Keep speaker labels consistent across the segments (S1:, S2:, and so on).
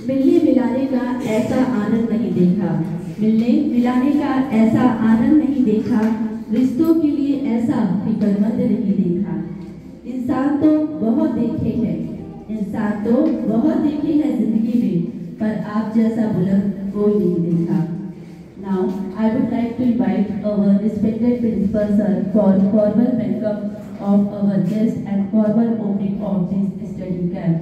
S1: मिलने मिलाने का ऐसा आनंद नहीं देखा, मिलने मिलाने का ऐसा आनंद नहीं देखा, रिश्तों के लिए ऐसा फिक्रमंद नहीं देखा। इंसान तो बहुत देखे हैं, इंसान तो बहुत देखे हैं जिंदगी में, पर आप जैसा बुलंद कोई नहीं देखा। Now I would like to invite our respected principal sir for formal welcome of our guest and formal opening of this study camp.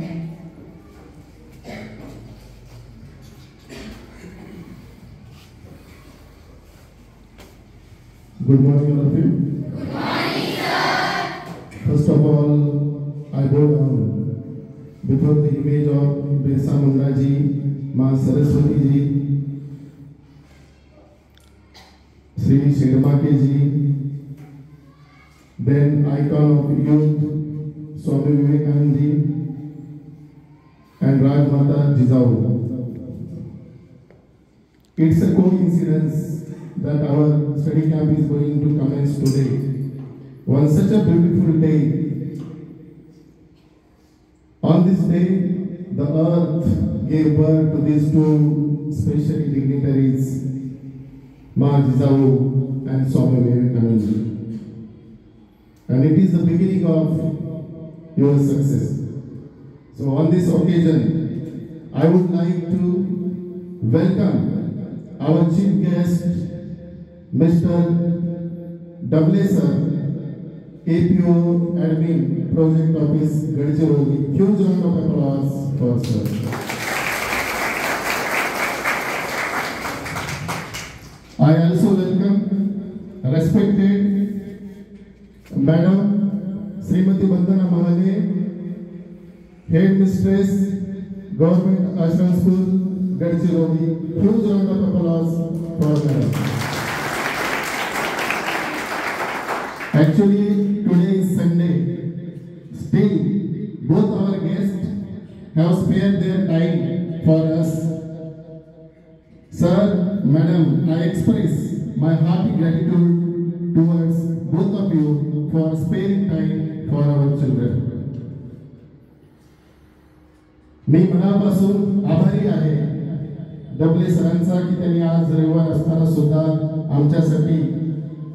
S2: Good morning, all of you. Good morning, sir. First of all, I bow down before the image of Birsa Munda ji, Maa Saraswati ji, Sri Shirmake ji, then icon of youth, Swami Vivekanand ji, and Rajmata Jizau. It's a coincidence that our study camp is going to commence today. On such a beautiful day, on this day, the earth gave birth to these two special dignitaries, Maa Jizau and Swami Vivekanand. And it is the beginning of your success. So on this occasion, I would like to welcome our chief guest, Mr. W. Sir, APO Admin Project Office, Gadchiroli. Huge round of applause for sir. I also welcome respected Madam Srimati Vandana Mahale, Head Mistress, Government Ashram School, Gadchiroli. Huge round of applause for Madam. Actually, today is Sunday. Still, both our guests have spared their time for us. Sir, Madam, I express my hearty gratitude towards both of you for sparing time for our children. मी मनापासून आभारी आहे डबले सरांचा की त्यांनी आज रविवार असताना सुद्धा आमच्यासाठी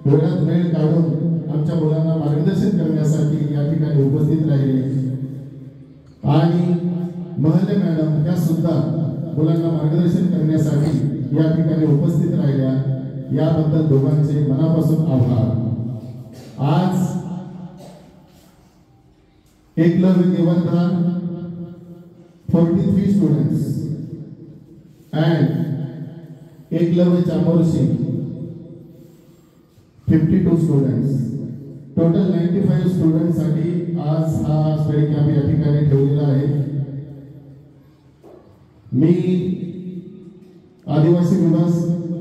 S2: वेळात वेळ काढून आमच्या मुलांना मार्गदर्शन करण्यासाठी या ठिकाणी उपस्थित राहिले आणि महले मॅडम या सुद्धा मुलांना मार्गदर्शन करण्यासाठी या ठिकाणी उपस्थित राहिल्या याबद्दल दोघांचे मनापासून आभार. आज एकलव्य निवंतन 43 students and Eklavya Chamorshi 52 students. Total 95 student साठी आज हा स्टडी कॅम्प या ठिकाणी ठेवलेला आहे. मी आदिवासी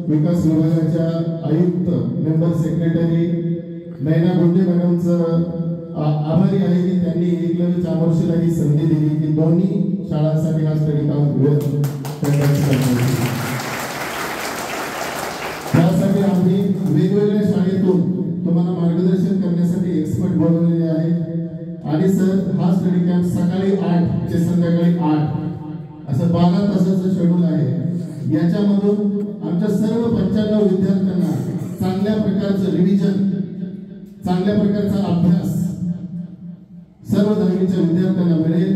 S2: विकास विभागाच्या आयुक्त मेंबर सेक्रेटरी नैना गुंडे मॅडमचं आभारी आहे की त्यांनी एकलव्य चामोर्शीला ही संधी दिली की दोन्ही शाळांसाठी हा स्टडी कॅम्प त्यासाठी आम्ही वेगवेगळ्या शाळेतून तुम्हाला मार्गदर्शन करण्यासाठी एक्सपर्ट बोलवलेले आहेत आणि सर हा स्टडी कॅम्प सकाळी 8 ते संध्याकाळी 8 असं 12 तासाचं शेड्यूल आहे. याच्यामधून आमच्या सर्व 95 विद्यार्थ्यांना चांगल्या प्रकारचं रिव्हिजन, चांगल्या प्रकारचा अभ्यास सर्व दहावीच्या विद्यार्थ्यांना मिळेल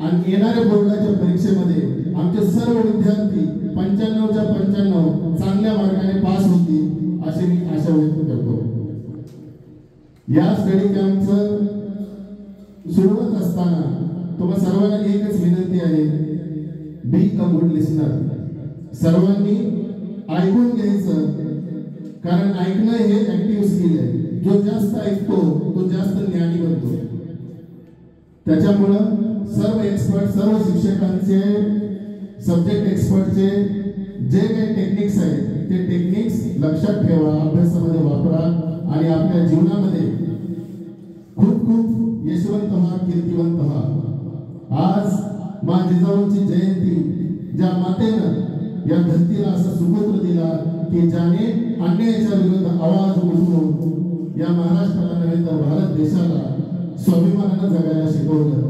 S2: आणि येणाऱ्या बोर्डाच्या परीक्षेमध्ये आमचे सर्व विद्यार्थी 95च्या 95 चांगल्या मार्काने पास होतील अशी मी आशा व्यक्त करतो. या स्टडी कॅम्पचं सुरुवात असताना तुम्हा सर्वांना एकच विनंती आहे, बी अ गुड लिसनर. सर्वांनी ऐकून घ्यायचं, कारण ऐकणं हे ऍक्टिव्ह स्किल आहे. जो जास्त ऐकतो तो जास्त ज्ञानी बनतो. त्याच्यामुळं सर्व एक्सपर्ट, सर्व शिक्षकांचे, सब्जेक्ट एक्सपर्टचे जे काही टेक्निक्स आहेत ते टेक्निक्स लक्षात ठेवा, अभ्यासामध्ये वापरा आणि आपल्या जीवनामध्ये खूप खूप यशवंत व्हा, कीर्तिवंत व्हा. आज मा जिजाऊंची जयंती, ज्या मातेनं या धरतीला असा सुपुत्र दिला की ज्याने अन्यायाच्या विरुद्ध आवाज उठवून या महाराष्ट्राला नव्हे तर भारत देशाला स्वाभिमानानं जगायला शिकवलं.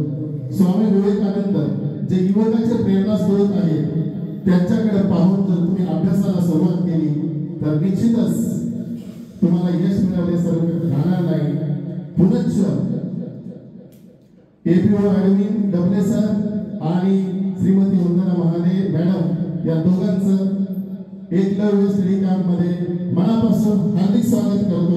S2: स्वामी विवेकानंद जे युवकाचे प्रेरणास्रोत आहेत त्यांच्याकडे पाहून जर तुम्ही अभ्यासाला सुरुवात केली तर निश्चितच तुम्हाला यश मिळवल्यासारखं राहणार नाही. पुनश्च एपीओ ॲडमिन डबले सर आणि श्रीमती वंदना महाले मॅडम या दोघांचं एकलव्य स्टडी कॅम्प मध्ये मनापासून हार्दिक स्वागत करतो.